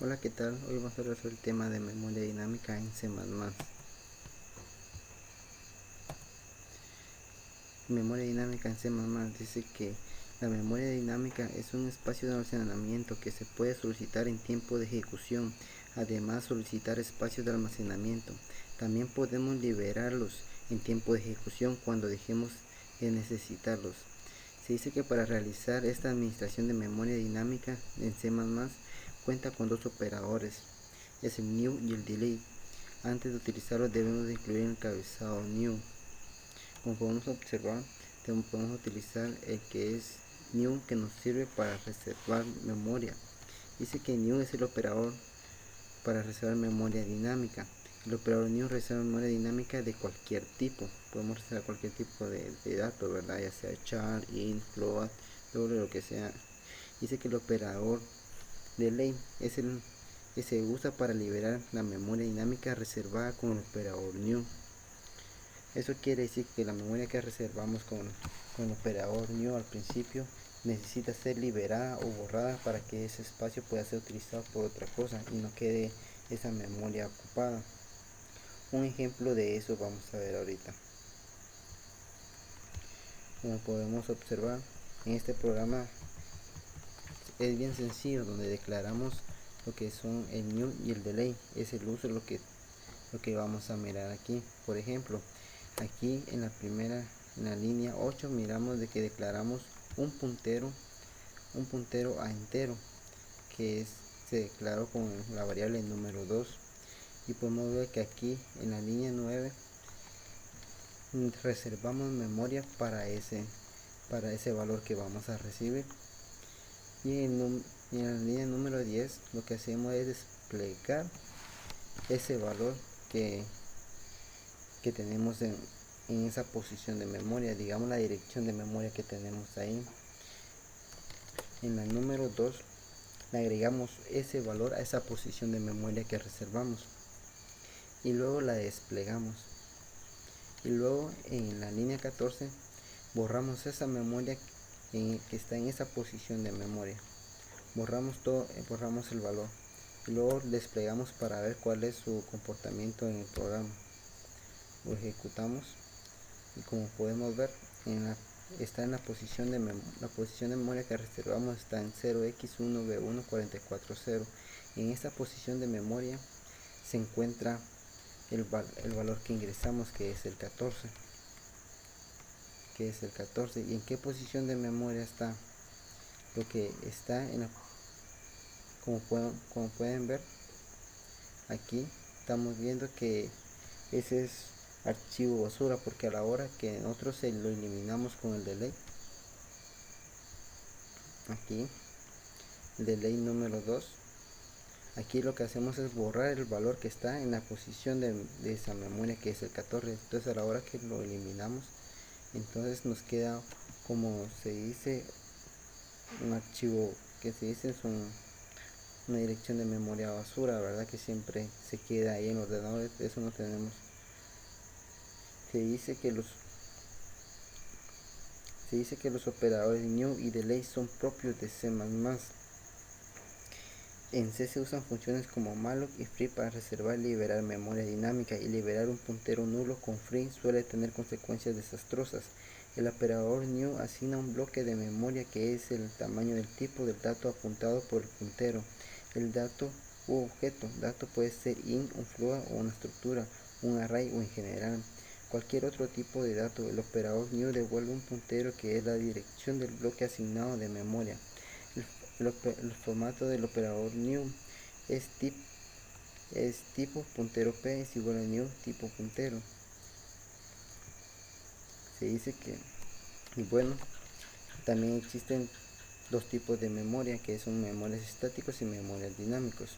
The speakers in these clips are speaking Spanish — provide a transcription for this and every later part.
Hola, ¿qué tal? Hoy vamos a hablar sobre el tema de memoria dinámica en C++. Memoria dinámica en C++ dice que la memoria dinámica es un espacio de almacenamiento que se puede solicitar en tiempo de ejecución, además solicitar espacios de almacenamiento. También podemos liberarlos en tiempo de ejecución cuando dejemos de necesitarlos. Se dice que para realizar esta administración de memoria dinámica en C++ cuenta con dos operadores, es el new y el delay. Antes de utilizarlo debemos de incluir el encabezado new. Como podemos observar, podemos utilizar el que es new, que nos sirve para reservar memoria. Dice que new es el operador para reservar memoria dinámica. El operador new reserva memoria dinámica de cualquier tipo. Podemos reservar cualquier tipo de datos, ¿verdad? Ya sea char, int, float, doble, lo que sea. Dice que el operador delay es el que se usa para liberar la memoria dinámica reservada con el operador new. Eso quiere decir que la memoria que reservamos con el operador new al principio necesita ser liberada o borrada para que ese espacio pueda ser utilizado por otra cosa y no quede esa memoria ocupada. Un ejemplo de eso vamos a ver ahorita. Como podemos observar, en este programa es bien sencillo, donde declaramos lo que son el new y el delay. Es el uso lo que vamos a mirar aquí. Por ejemplo, aquí en la línea 8 miramos de que declaramos un puntero a entero, se declaró con la variable número 2, y podemos ver que aquí en la línea 9 reservamos memoria para ese valor que vamos a recibir, y en la línea número 10 lo que hacemos es desplegar ese valor que tenemos en esa posición de memoria, digamos la dirección de memoria que tenemos ahí. En la número 2 le agregamos ese valor a esa posición de memoria que reservamos y luego la desplegamos, y luego en la línea 14 borramos esa memoria que está en esa posición de memoria, borramos todo, borramos el valor, y luego desplegamos para ver cuál es su comportamiento en el programa. Lo ejecutamos y como podemos ver, está en la posición de memoria que reservamos, está en 0x1b14440. En esta posición de memoria se encuentra el valor que ingresamos, que es el 14. ¿Y en qué posición de memoria está? Lo que está como pueden ver aquí, estamos viendo que ese es archivo basura, porque a la hora que nosotros lo eliminamos con el delay, aquí el delay número 2, aquí lo que hacemos es borrar el valor que está en la posición de esa memoria, que es el 14. Entonces a la hora que lo eliminamos, entonces nos queda, como se dice, un archivo que se dice es una dirección de memoria basura, verdad, que siempre se queda ahí en los ordenadores. Eso no tenemos. Se dice que los operadores new y delay son propios de C++. En C se usan funciones como malloc y free para reservar y liberar memoria dinámica, y liberar un puntero nulo con free suele tener consecuencias desastrosas. El operador new asigna un bloque de memoria que es el tamaño del tipo del dato apuntado por el puntero. El dato u objeto. Dato puede ser int, un float o una estructura, un array o en general cualquier otro tipo de dato. El operador new devuelve un puntero que es la dirección del bloque asignado de memoria. El formato del operador new es tipo puntero p es igual a new tipo puntero. Se dice que, y bueno, también existen dos tipos de memoria, que son memorias estáticos y memorias dinámicos.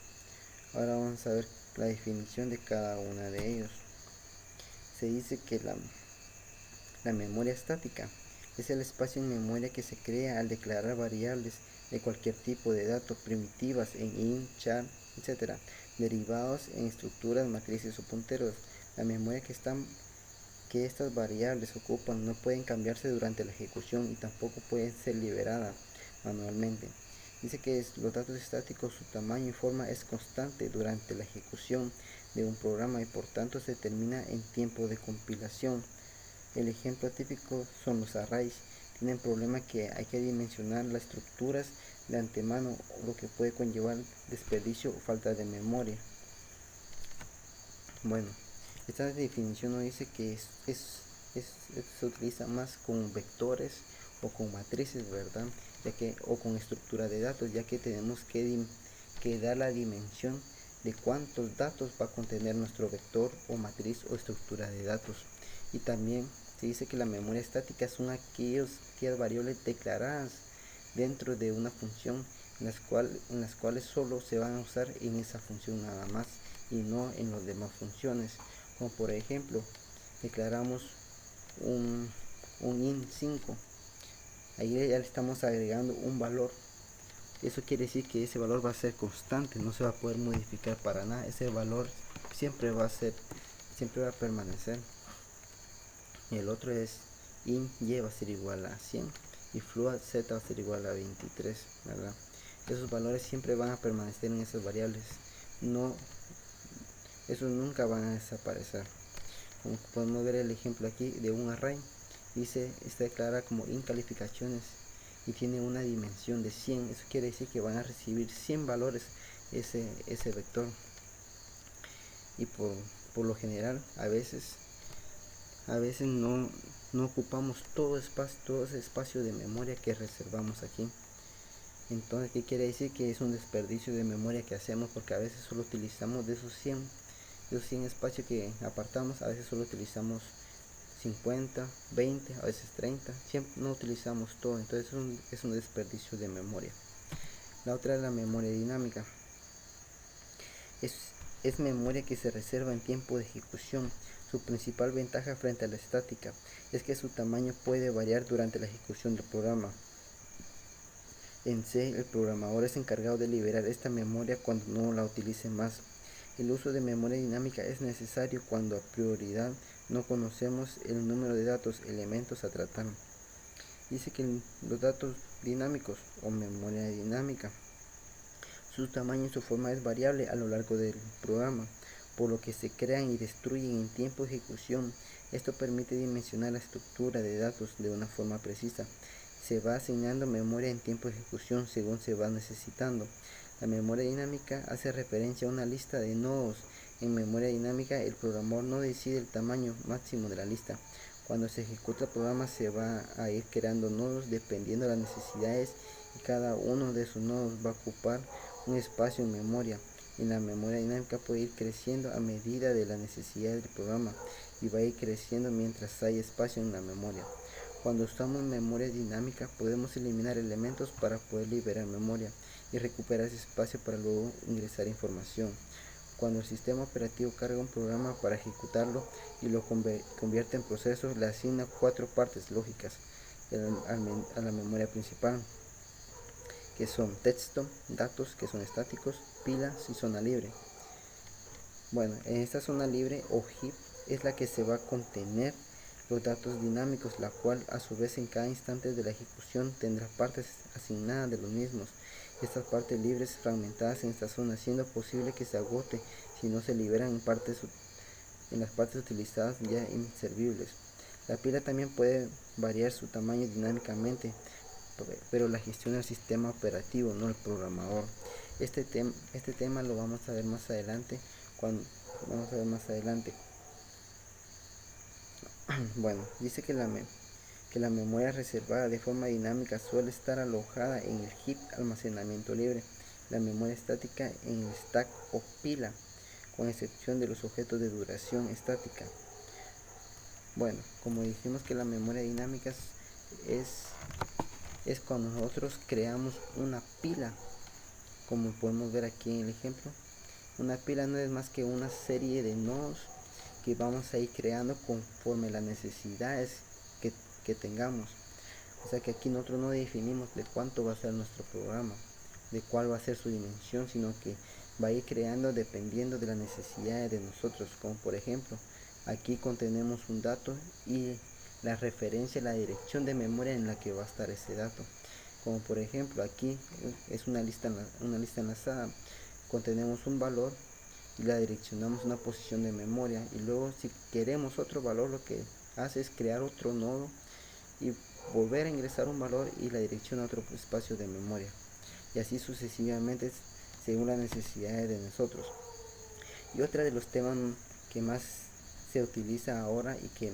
Ahora vamos a ver la definición de cada una de ellos. Se dice que la memoria estática es el espacio en memoria que se crea al declarar variables de cualquier tipo de datos primitivas en int, char, etc., derivados en estructuras, matrices o punteros. La memoria que estas variables ocupan no pueden cambiarse durante la ejecución y tampoco pueden ser liberadas manualmente. Dice que los datos estáticos, su tamaño y forma es constante durante la ejecución de un programa y por tanto se determina en tiempo de compilación. El ejemplo típico son los arrays. Tienen problema que hay que dimensionar las estructuras de antemano, lo que puede conllevar desperdicio o falta de memoria. Bueno, esta definición nos dice que se utiliza más con vectores o con matrices, ¿verdad? O con estructura de datos, ya que tenemos que dar la dimensión de cuántos datos va a contener nuestro vector o matriz o estructura de datos. Y también se dice que la memoria estática son aquellas variables declaradas dentro de una función en las cuales solo se van a usar en esa función nada más y no en las demás funciones. Como por ejemplo, declaramos un int5, ahí ya le estamos agregando un valor. Eso quiere decir que ese valor va a ser constante, no se va a poder modificar para nada. Ese valor siempre va a permanecer. Y el otro es int y va a ser igual a 100 y float z va a ser igual a 23, ¿verdad? Esos valores siempre van a permanecer en esas variables, esos nunca van a desaparecer. Como podemos ver el ejemplo aquí de un array, está declarada como int calificaciones y tiene una dimensión de 100. Eso quiere decir que van a recibir 100 valores ese vector. Y por lo general a veces no ocupamos todo ese espacio de memoria que reservamos aquí. Entonces, ¿qué quiere decir? Que es un desperdicio de memoria que hacemos, porque a veces solo utilizamos de esos 100 espacios que apartamos, a veces solo utilizamos 50, 20, a veces 30, siempre no utilizamos todo. Entonces es un desperdicio de memoria. La otra es la memoria dinámica. Es memoria que se reserva en tiempo de ejecución. Su principal ventaja frente a la estática es que su tamaño puede variar durante la ejecución del programa. En C, el programador es encargado de liberar esta memoria cuando no la utilice más. El uso de memoria dinámica es necesario cuando a prioridad no conocemos el número de datos, elementos a tratar. Dice que los datos dinámicos o memoria dinámica, su tamaño y su forma es variable a lo largo del programa, por lo que se crean y destruyen en tiempo de ejecución. Esto permite dimensionar la estructura de datos de una forma precisa. Se va asignando memoria en tiempo de ejecución según se va necesitando. La memoria dinámica hace referencia a una lista de nodos. En memoria dinámica, el programador no decide el tamaño máximo de la lista. Cuando se ejecuta el programa, se va a ir creando nodos dependiendo de las necesidades y cada uno de esos nodos va a ocupar un espacio en memoria. Y la memoria dinámica puede ir creciendo a medida de las necesidades del programa y va a ir creciendo mientras hay espacio en la memoria. Cuando estamos en memoria dinámica podemos eliminar elementos para poder liberar memoria y recuperar ese espacio para luego ingresar información. Cuando el sistema operativo carga un programa para ejecutarlo y lo convierte en procesos, le asigna 4 partes lógicas a la memoria principal, que son texto, datos que son estáticos, pilas y zona libre. Bueno, en esta zona libre o heap es la que se va a contener los datos dinámicos, la cual a su vez en cada instante de la ejecución tendrá partes asignadas de los mismos. Estas partes libres fragmentadas en esta zona, siendo posible que se agote si no se liberan en las partes utilizadas ya inservibles. La pila también puede variar su tamaño dinámicamente, pero la gestiona el sistema operativo, no el programador. Este tema lo vamos a ver más adelante. Bueno, dice que la memoria reservada de forma dinámica suele estar alojada en el heap almacenamiento libre, la memoria estática en el stack o pila, con excepción de los objetos de duración estática. Bueno, como dijimos que la memoria dinámica es cuando nosotros creamos una pila, como podemos ver aquí en el ejemplo. Una pila no es más que una serie de nodos que vamos a ir creando conforme las necesidades que tengamos. O sea que aquí nosotros no definimos de cuánto va a ser nuestro programa, de cuál va a ser su dimensión, sino que va a ir creando dependiendo de las necesidades de nosotros. Como por ejemplo, aquí contenemos un dato y la referencia, la dirección de memoria en la que va a estar ese dato. como por ejemplo aquí es una lista enlazada, contenemos un valor y la direccionamos a una posición de memoria, y luego si queremos otro valor lo que hace es crear otro nodo y volver a ingresar un valor y la dirección a otro espacio de memoria, y así sucesivamente según las necesidades de nosotros. Y otra de los temas que más se utiliza ahora y que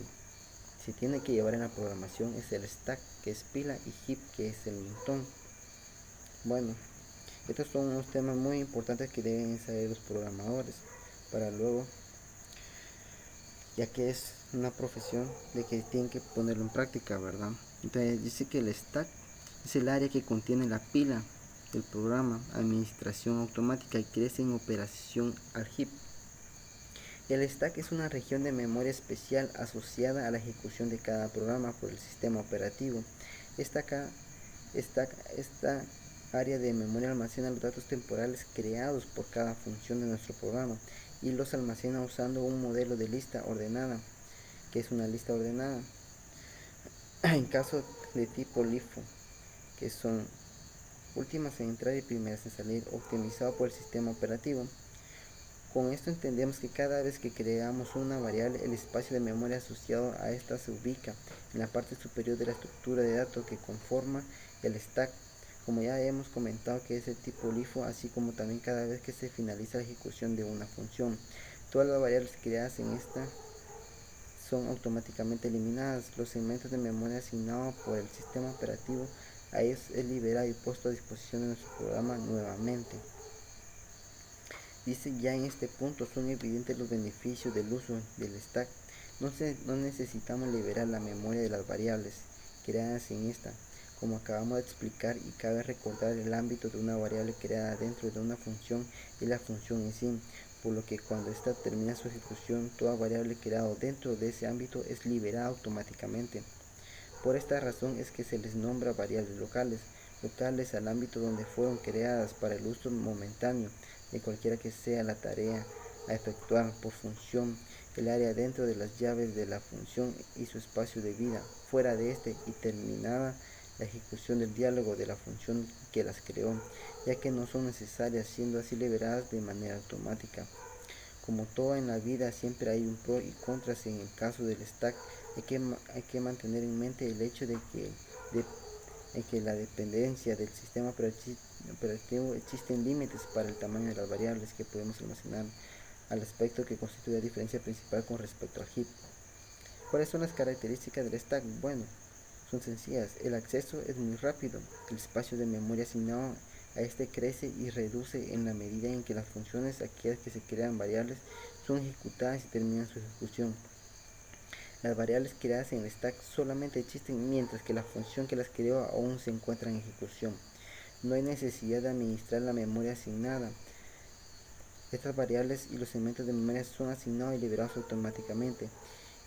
se tiene que llevar en la programación es el stack, que es pila, y heap, que es el montón. Bueno, estos son unos temas muy importantes que deben saber los programadores para luego, ya que es una profesión de que tienen que ponerlo en práctica, ¿verdad? Entonces dice que el stack es el área que contiene la pila del programa, administración automática, y crece en operación al heap. El stack es una región de memoria especial asociada a la ejecución de cada programa por el sistema operativo. Esta área de memoria almacena los datos temporales creados por cada función de nuestro programa y los almacena usando un modelo de lista ordenada, que es una lista ordenada, en caso de tipo LIFO, que son últimas en entrar y primeras en salir, optimizado por el sistema operativo. Con esto entendemos que cada vez que creamos una variable, el espacio de memoria asociado a esta se ubica en la parte superior de la estructura de datos que conforma el stack, como ya hemos comentado, que es el tipo LIFO, así como también cada vez que se finaliza la ejecución de una función. Todas las variables creadas en esta son automáticamente eliminadas. Los segmentos de memoria asignados por el sistema operativo a ellos es liberado y puesto a disposición de nuestro programa nuevamente. Dice: ya en este punto son evidentes los beneficios del uso del stack. No necesitamos liberar la memoria de las variables creadas en esta, como acabamos de explicar, y cabe recordar el ámbito de una variable creada dentro de una función y la función en sí, por lo que cuando ésta termina su ejecución, toda variable creada dentro de ese ámbito es liberada automáticamente. Por esta razón es que se les nombra variables locales al ámbito donde fueron creadas para el uso momentáneo de cualquiera que sea la tarea a efectuar por función, el área dentro de las llaves de la función y su espacio de vida fuera de este, y terminada la ejecución del diálogo de la función que las creó, ya que no son necesarias, siendo así liberadas de manera automática. Como todo en la vida, siempre hay un pro y contras. En el caso del stack hay que mantener en mente el hecho de que la dependencia del sistema operativo existen límites para el tamaño de las variables que podemos almacenar, al aspecto que constituye la diferencia principal con respecto al heap. ¿Cuáles son las características del stack? Bueno, son sencillas. El acceso es muy rápido. El espacio de memoria asignado a este crece y reduce en la medida en que las funciones, aquellas que se crean variables, son ejecutadas y terminan su ejecución. Las variables creadas en el stack solamente existen mientras que la función que las creó aún se encuentra en ejecución. No hay necesidad de administrar la memoria asignada. Estas variables y los segmentos de memoria son asignados y liberados automáticamente,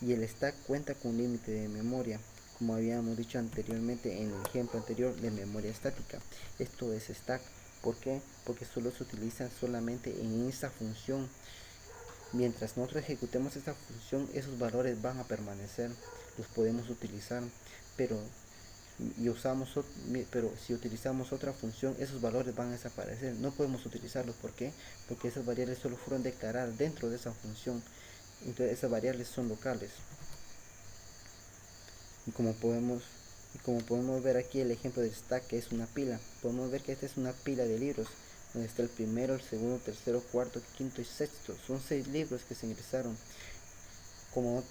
y el stack cuenta con un límite de memoria, como habíamos dicho anteriormente en el ejemplo anterior de memoria estática. Esto es stack. ¿Por qué? Porque solo se utiliza solamente en esa función. Mientras nosotros ejecutemos esta función, esos valores van a permanecer, los podemos utilizar, pero si utilizamos otra función, esos valores van a desaparecer, no podemos utilizarlos. ¿Por qué? Porque esas variables solo fueron declaradas dentro de esa función, entonces esas variables son locales. Y como podemos ver aquí el ejemplo del stack, que es una pila, podemos ver que esta es una pila de libros, donde está el primero, el segundo, tercero, cuarto, quinto y sexto. Son 6 libros que se ingresaron. Como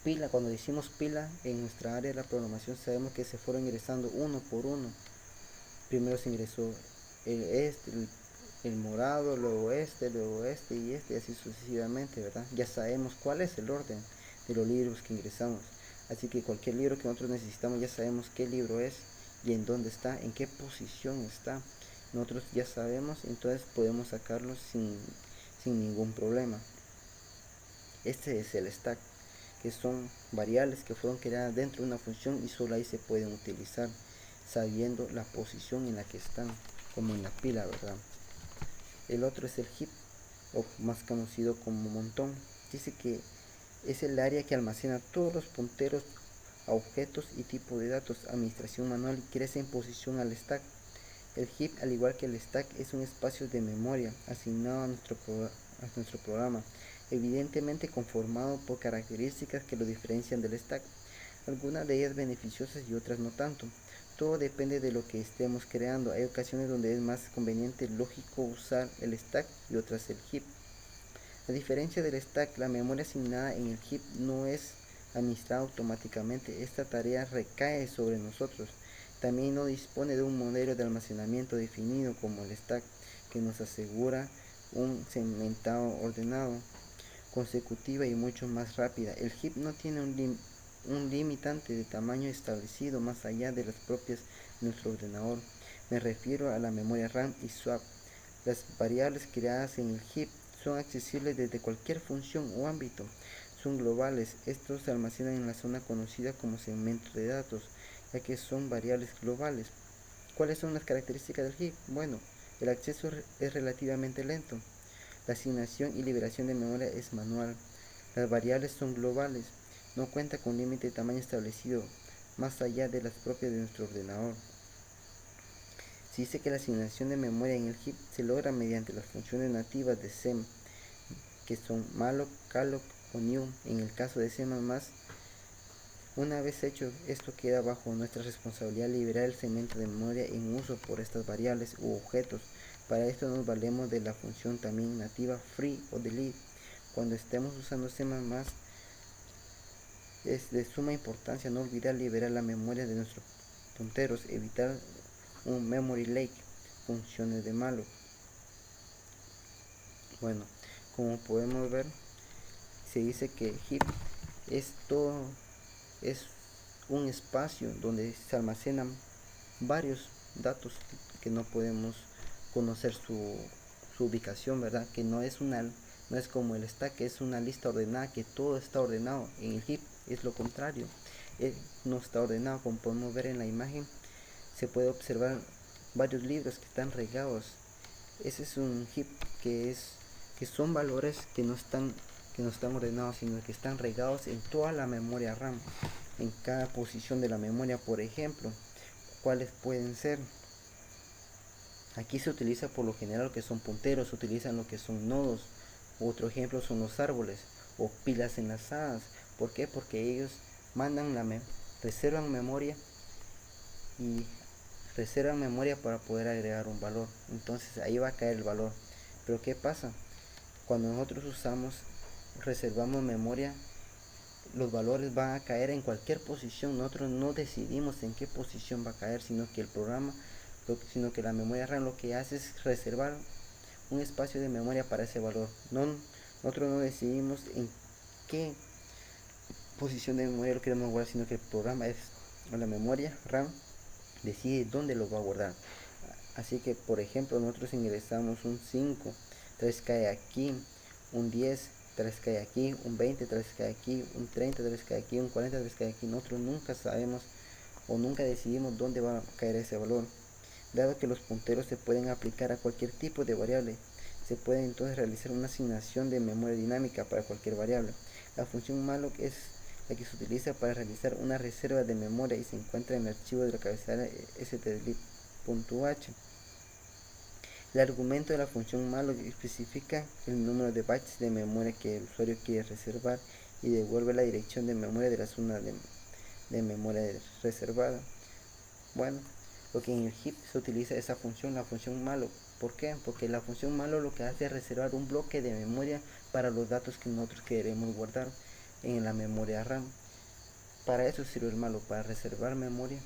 pila, cuando decimos pila en nuestra área de la programación, sabemos que se fueron ingresando uno por uno. Primero se ingresó el morado, luego este y este, y así sucesivamente, ¿verdad? Ya sabemos cuál es el orden de los libros que ingresamos. Así que cualquier libro que nosotros necesitamos, ya sabemos qué libro es y en dónde está, en qué posición está. Nosotros ya sabemos, entonces podemos sacarlo sin ningún problema. Este es el stack, que son variables que fueron creadas dentro de una función y solo ahí se pueden utilizar, sabiendo la posición en la que están, como en la pila, ¿verdad? El otro es el heap, o más conocido como montón. Dice que es el área que almacena todos los punteros a objetos y tipo de datos. Administración manual crece en posición al stack. El heap, al igual que el stack, es un espacio de memoria asignado a nuestro programa, evidentemente conformado por características que lo diferencian del stack, algunas de ellas beneficiosas y otras no tanto. Todo depende de lo que estemos creando. Hay ocasiones donde es más conveniente, lógico usar el stack y otras el heap. A diferencia del stack, la memoria asignada en el heap no es administrada automáticamente. Esta tarea recae sobre nosotros. También no dispone de un modelo de almacenamiento definido como el stack, que nos asegura un segmentado ordenado, consecutiva y mucho más rápida. El heap no tiene un limitante de tamaño establecido más allá de las propias de nuestro ordenador. Me refiero a la memoria RAM y swap. Las variables creadas en el heap son accesibles desde cualquier función o ámbito. Son globales. Estos se almacenan en la zona conocida como segmento de datos, ya que son variables globales. ¿Cuáles son las características del heap? Bueno, el acceso es relativamente lento. La asignación y liberación de memoria es manual. Las variables son globales. No cuenta con límite de tamaño establecido más allá de las propias de nuestro ordenador. Se dice que la asignación de memoria en el heap se logra mediante las funciones nativas de SEM, que son malloc, calloc o new. En el caso de C++, una vez hecho esto, queda bajo nuestra responsabilidad liberar el segmento de memoria en uso por estas variables u objetos. Para esto nos valemos de la función también nativa free o delete. Cuando estemos usando C++, es de suma importancia no olvidar liberar la memoria de nuestros punteros, evitar un memory leak, funciones de malloc. Bueno, como podemos ver, se dice que heap es un espacio donde se almacenan varios datos que no podemos conocer su ubicación, ¿verdad? Que no es como el stack, que es una lista ordenada, que todo está ordenado. En el heap es lo contrario, no está ordenado. Como podemos ver en la imagen, se puede observar varios libros que están regados. Ese es un heap que son valores que no están ordenados, sino que están regados en toda la memoria RAM, en cada posición de la memoria. Por ejemplo, ¿cuáles pueden ser? Aquí se utiliza por lo general lo que son punteros, se utilizan lo que son nodos. Otro ejemplo son los árboles o pilas enlazadas. ¿Por qué? Porque ellos reservan memoria y reservan memoria para poder agregar un valor. Entonces ahí va a caer el valor. Pero ¿qué pasa? Cuando nosotros reservamos memoria, los valores van a caer en cualquier posición. Nosotros no decidimos en qué posición va a caer, sino que la memoria RAM lo que hace es reservar un espacio de memoria para ese valor. Nosotros no decidimos en qué posición de memoria lo queremos guardar, sino que el programa la memoria RAM decide dónde lo va a guardar. Así que, por ejemplo, nosotros ingresamos un 5, 3 cae aquí, un 10, 3 cae aquí, un 20, 3 cae aquí, un 30, 3 cae aquí, un 40, 3 cae aquí. Nosotros nunca sabemos o nunca decidimos dónde va a caer ese valor. Dado que los punteros se pueden aplicar a cualquier tipo de variable, se puede entonces realizar una asignación de memoria dinámica para cualquier variable. La función malloc es la que se utiliza para realizar una reserva de memoria y se encuentra en el archivo de la cabecera stdelete.h. El argumento de la función malloc especifica el número de bytes de memoria que el usuario quiere reservar y devuelve la dirección de memoria de la zona de memoria reservada. Bueno, porque en el heap se utiliza esa función, la función malloc. ¿Por qué? Porque la función malloc lo que hace es reservar un bloque de memoria para los datos que nosotros queremos guardar en la memoria RAM. Para eso sirve el malloc, para reservar memoria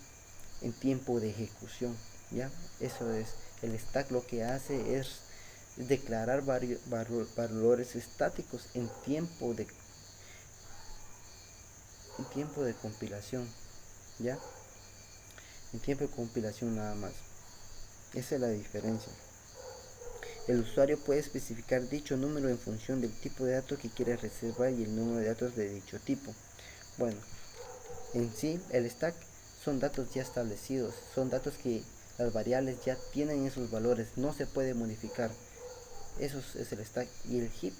en tiempo de ejecución. ¿Ya? Eso es. El stack lo que hace es declarar valores estáticos en tiempo de compilación. ¿Ya? En tiempo de compilación nada más. Esa es la diferencia. El usuario puede especificar dicho número en función del tipo de datos que quiere reservar y el número de datos de dicho tipo. Bueno, en sí el stack son datos ya establecidos, son datos que las variables ya tienen esos valores, no se puede modificar. Eso es el stack. Y el heap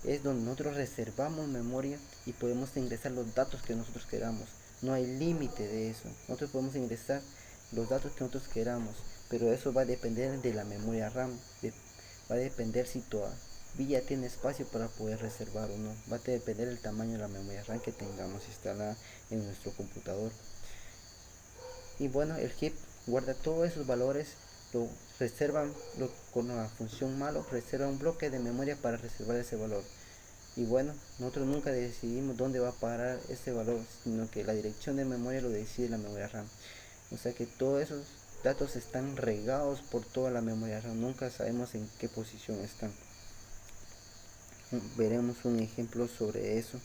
es donde nosotros reservamos memoria y podemos ingresar los datos que nosotros queramos. No hay límite de eso. Nosotros podemos ingresar los datos que nosotros queramos, pero eso va a depender de la memoria RAM. Va a depender si todavía tiene espacio para poder reservar o no. Va a depender del tamaño de la memoria RAM que tengamos instalada en nuestro computador. Y bueno, el heap guarda todos esos valores, lo reserva con la función malo, reserva un bloque de memoria para reservar ese valor. Y bueno, nosotros nunca decidimos dónde va a parar ese valor, sino que la dirección de memoria lo decide la memoria RAM. O sea que todos esos datos están regados por toda la memoria RAM, nunca sabemos en qué posición están. Veremos un ejemplo sobre eso.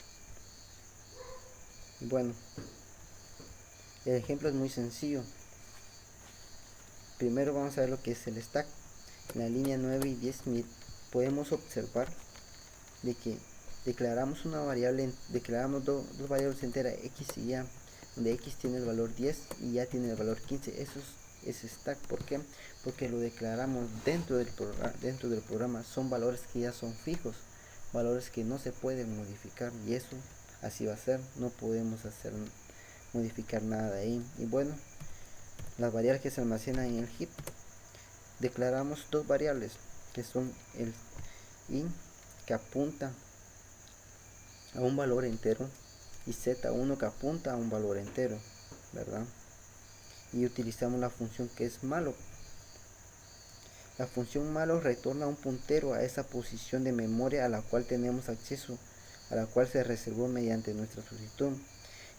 Bueno, el ejemplo es muy sencillo. Primero vamos a ver lo que es el stack. En la línea 9 y 10 podemos observar de que declaramos una variable, declaramos dos variables enteras x y y, donde x tiene el valor 10 y y tiene el valor 15. Eso es stack. ¿Por qué? Porque lo declaramos dentro del programa. Son valores que ya son fijos, valores que no se pueden modificar, y eso así va a ser. No podemos modificar nada de ahí. Y bueno, las variables que se almacenan en el heap, declaramos dos variables que son el int, que apunta a un valor entero, y z1, que apunta a un valor entero, ¿verdad? Y utilizamos la función que es malo. La función malo retorna un puntero a esa posición de memoria a la cual tenemos acceso, a la cual se reservó mediante nuestra solicitud.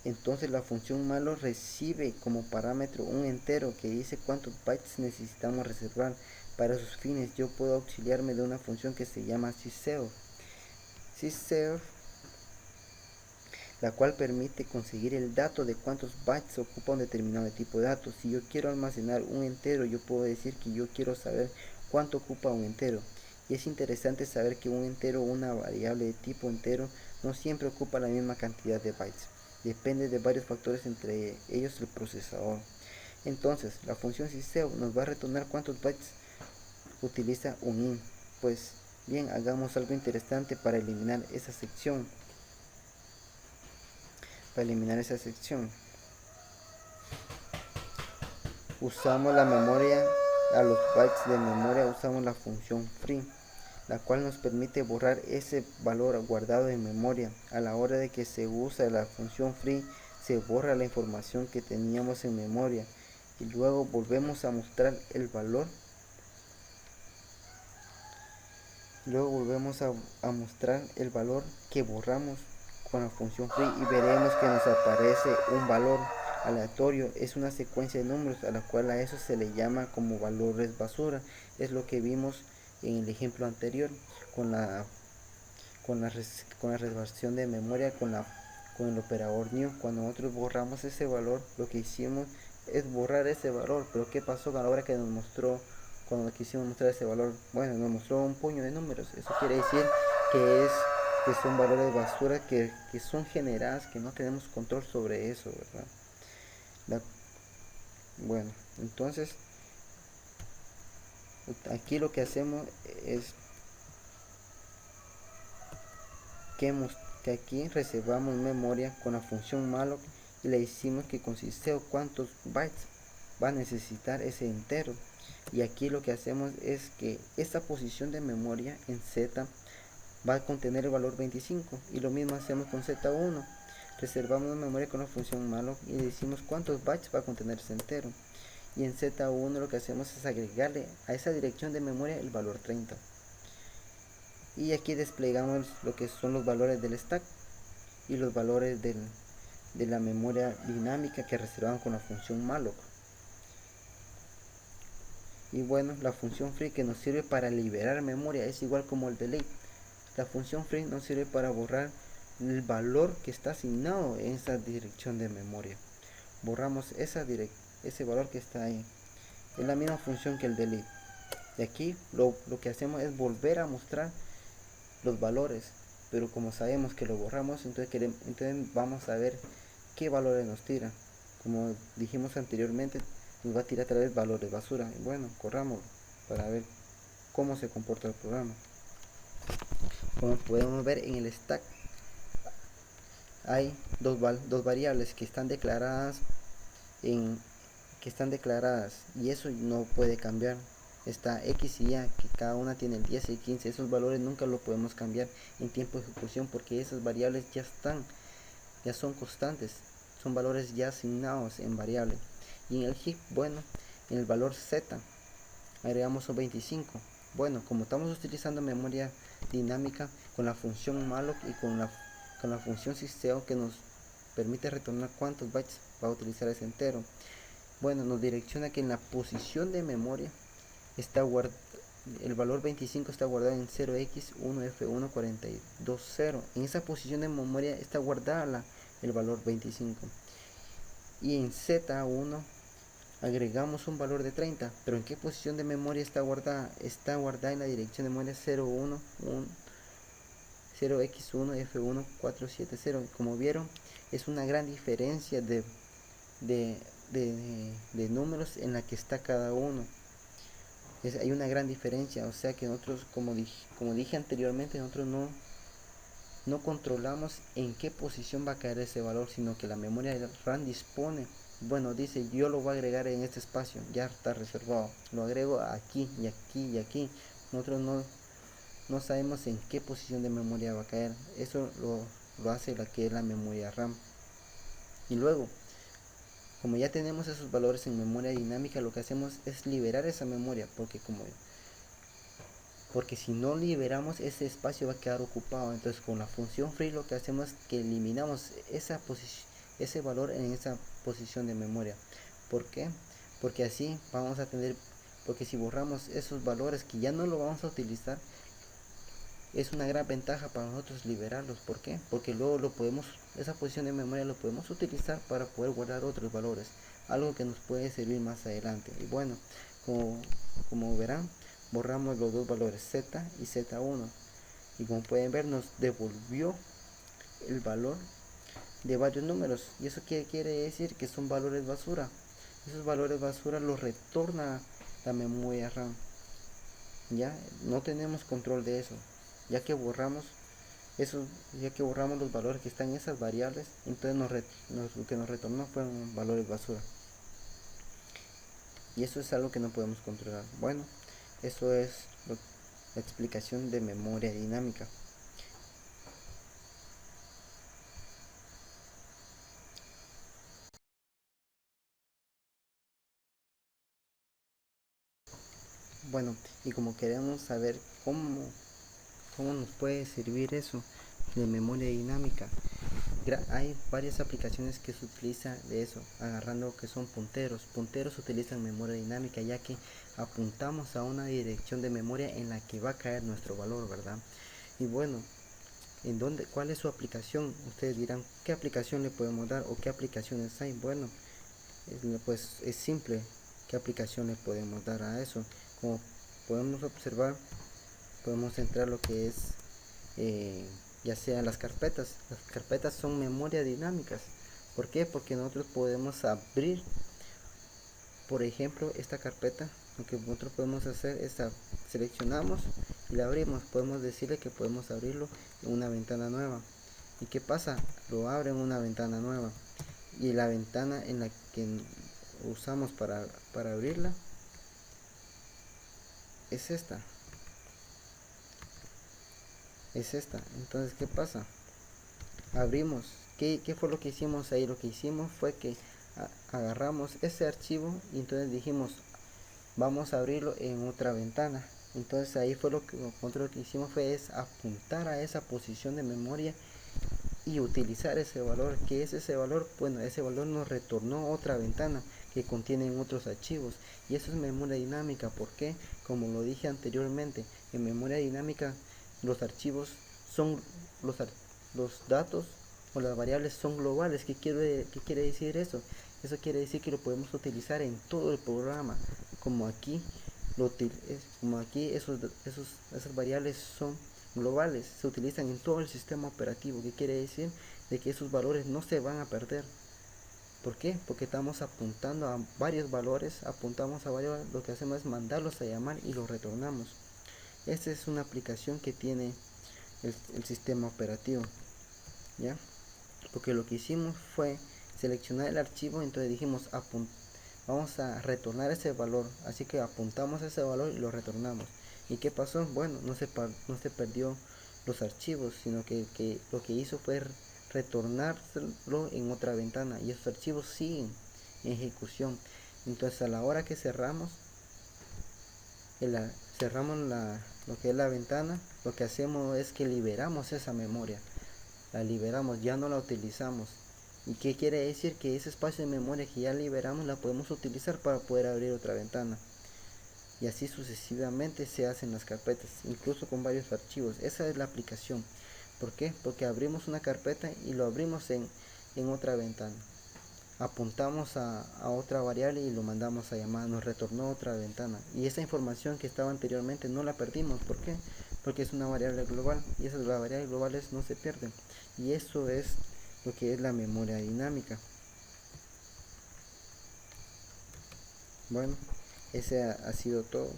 Entonces la función malo recibe como parámetro un entero que dice cuántos bytes necesitamos reservar. Para esos fines yo puedo auxiliarme de una función que se llama sysserve, la cual permite conseguir el dato de cuántos bytes ocupa un determinado tipo de datos. Si yo quiero almacenar un entero, yo puedo decir que yo quiero saber cuánto ocupa un entero. Y es interesante saber que un entero, una variable de tipo entero, no siempre ocupa la misma cantidad de bytes. Depende de varios factores, entre ellos el procesador. Entonces, la función sysserve nos va a retornar cuántos bytes utiliza un int. Pues bien, hagamos algo interesante para eliminar esa sección. Usamos la memoria, a los bytes de memoria usamos la función free, la cual nos permite borrar ese valor guardado en memoria. A la hora de que se usa la función free, se borra la información que teníamos en memoria y luego volvemos a mostrar el valor. Mostrar el valor que borramos con la función free, y veremos que nos aparece un valor aleatorio. Es una secuencia de números a la cual a eso se le llama como valores basura. Es lo que vimos en el ejemplo anterior con la reservación de memoria con el operador new. Cuando nosotros borramos ese valor, lo que hicimos es borrar ese valor. Pero ¿qué pasó a la hora que nos mostró? Cuando quisimos mostrar ese valor, bueno, nos mostró un puño de números. Eso quiere decir que son valores basura que son generadas, que no tenemos control sobre eso, ¿verdad? Bueno, entonces aquí lo que hacemos es que aquí reservamos memoria con la función malloc y le decimos que consiste cuántos bytes va a necesitar ese entero. Y aquí lo que hacemos es que esta posición de memoria en Z va a contener el valor 25, y lo mismo hacemos con Z1. Reservamos memoria con la función malloc y le decimos cuántos bytes va a contener ese entero. Y en Z1 lo que hacemos es agregarle a esa dirección de memoria el valor 30. Y aquí desplegamos lo que son los valores del stack y los valores de la memoria dinámica que reservamos con la función malloc. Y bueno, la función free, que nos sirve para liberar memoria, es igual como el delete. La función free nos sirve para borrar el valor que está asignado en esa dirección de memoria. Borramos ese valor que está ahí. Es la misma función que el delete. Y aquí lo que hacemos es volver a mostrar los valores, pero como sabemos que lo borramos, entonces vamos a ver qué valores nos tira. Como dijimos anteriormente, nos va a tirar a través valores basura. Y bueno, corramos para ver cómo se comporta el programa. Como podemos ver en el stack, hay dos variables que están declaradas y eso no puede cambiar. Está X y Y, que cada una tiene el 10 y el 15. Esos valores nunca lo podemos cambiar en tiempo de ejecución porque esas variables ya son constantes, son valores ya asignados en variable. Y en el heap, bueno, en el valor Z agregamos un 25. Bueno, como estamos utilizando memoria dinámica con la función malloc y con la función syseo que nos permite retornar cuántos bytes va a utilizar ese entero, bueno, nos direcciona que en la posición de memoria está el valor 25 está guardado en 0x1f142.0. En esa posición de memoria está guardada el valor 25. Y en Z1 agregamos un valor de 30. Pero ¿en qué posición de memoria está guardada? Está guardada en la dirección de memoria 0x1f1.470. Como vieron, es una gran diferencia de números en la que está cada uno. Hay una gran diferencia, o sea que nosotros, como dije anteriormente, nosotros no controlamos en qué posición va a caer ese valor, sino que la memoria RAM dispone. Bueno, dice, yo lo voy a agregar en este espacio, ya está reservado, lo agrego aquí y aquí y aquí. Nosotros no sabemos en qué posición de memoria va a caer. Eso lo hace la que es la memoria RAM. Y luego, como ya tenemos esos valores en memoria dinámica, lo que hacemos es liberar esa memoria, porque si no liberamos, ese espacio va a quedar ocupado. Entonces con la función free lo que hacemos es que eliminamos ese valor en esa posición de memoria. ¿Por qué? Porque así vamos a tener, porque si borramos esos valores que ya no lo vamos a utilizar, es una gran ventaja para nosotros liberarlos. ¿Por qué? Porque luego esa posición de memoria lo podemos utilizar para poder guardar otros valores, algo que nos puede servir más adelante. Y bueno, como verán, borramos los dos valores Z y Z1, y como pueden ver nos devolvió el valor de varios números. ¿Y eso qué quiere decir? Que son valores basura. Esos valores basura los retorna la memoria RAM. Ya no tenemos control de eso, ya que borramos los valores que están en esas variables. Entonces lo que nos retornó fueron valores basura, y eso es algo que no podemos controlar. Bueno, eso es la explicación de memoria dinámica. Bueno, y como queremos saber cómo nos puede servir eso de memoria dinámica, hay varias aplicaciones que se utilizan de eso, agarrando que son punteros utilizan memoria dinámica, ya que apuntamos a una dirección de memoria en la que va a caer nuestro valor, ¿verdad? Y bueno, ¿cuál es su aplicación? Ustedes dirán, ¿qué aplicación le podemos dar o qué aplicaciones hay? Bueno, pues es simple. ¿Qué aplicación le podemos dar a eso? Como podemos observar, podemos entrar lo que es ya sea las carpetas son memoria dinámicas. ¿Por qué? Porque nosotros podemos abrir, por ejemplo, esta carpeta. Lo que nosotros podemos hacer es seleccionamos y la abrimos. Podemos decirle que podemos abrirlo en una ventana nueva. ¿Y qué pasa? Lo abre en una ventana nueva, y la ventana en la que usamos para abrirla es esta. Entonces, ¿qué pasa? Abrimos. ¿Qué fue lo que hicimos ahí? Lo que hicimos fue que agarramos ese archivo y entonces dijimos, vamos a abrirlo en otra ventana. Entonces ahí fue lo que hicimos fue apuntar a esa posición de memoria y utilizar ese valor. ¿Qué es ese valor? Bueno, ese valor nos retornó otra ventana que contiene otros archivos, y eso es memoria dinámica. ¿Por qué? Como lo dije anteriormente, en memoria dinámica los archivos son los datos o las variables son globales. ¿Qué quiere decir eso? Eso quiere decir que lo podemos utilizar en todo el programa. Como aquí esas variables son globales, se utilizan en todo el sistema operativo. ¿Qué quiere decir? De que esos valores no se van a perder. ¿Por qué? Porque estamos apuntando a varios valores, lo que hacemos es mandarlos a llamar y los retornamos. Esta es una aplicación que tiene el sistema operativo, ¿ya? Porque lo que hicimos fue seleccionar el archivo, entonces dijimos vamos a retornar ese valor, así que apuntamos ese valor y lo retornamos. ¿Y qué pasó? Bueno, no se perdió los archivos, sino que lo que hizo fue retornárselo en otra ventana, y esos archivos siguen en ejecución. Entonces a la hora que cerramos lo que es la ventana, lo que hacemos es que liberamos esa memoria, la liberamos, ya no la utilizamos. ¿Y qué quiere decir? Que ese espacio de memoria que ya liberamos la podemos utilizar para poder abrir otra ventana. Y así sucesivamente se hacen las carpetas, incluso con varios archivos. Esa es la aplicación. ¿Por qué? Porque abrimos una carpeta y lo abrimos en otra ventana. Apuntamos a otra variable y lo mandamos a llamar, nos retornó otra ventana. Y esa información que estaba anteriormente no la perdimos. ¿Por qué? Porque es una variable global y esas variables globales no se pierden. Y eso es lo que es la memoria dinámica. Bueno, ese ha sido todo.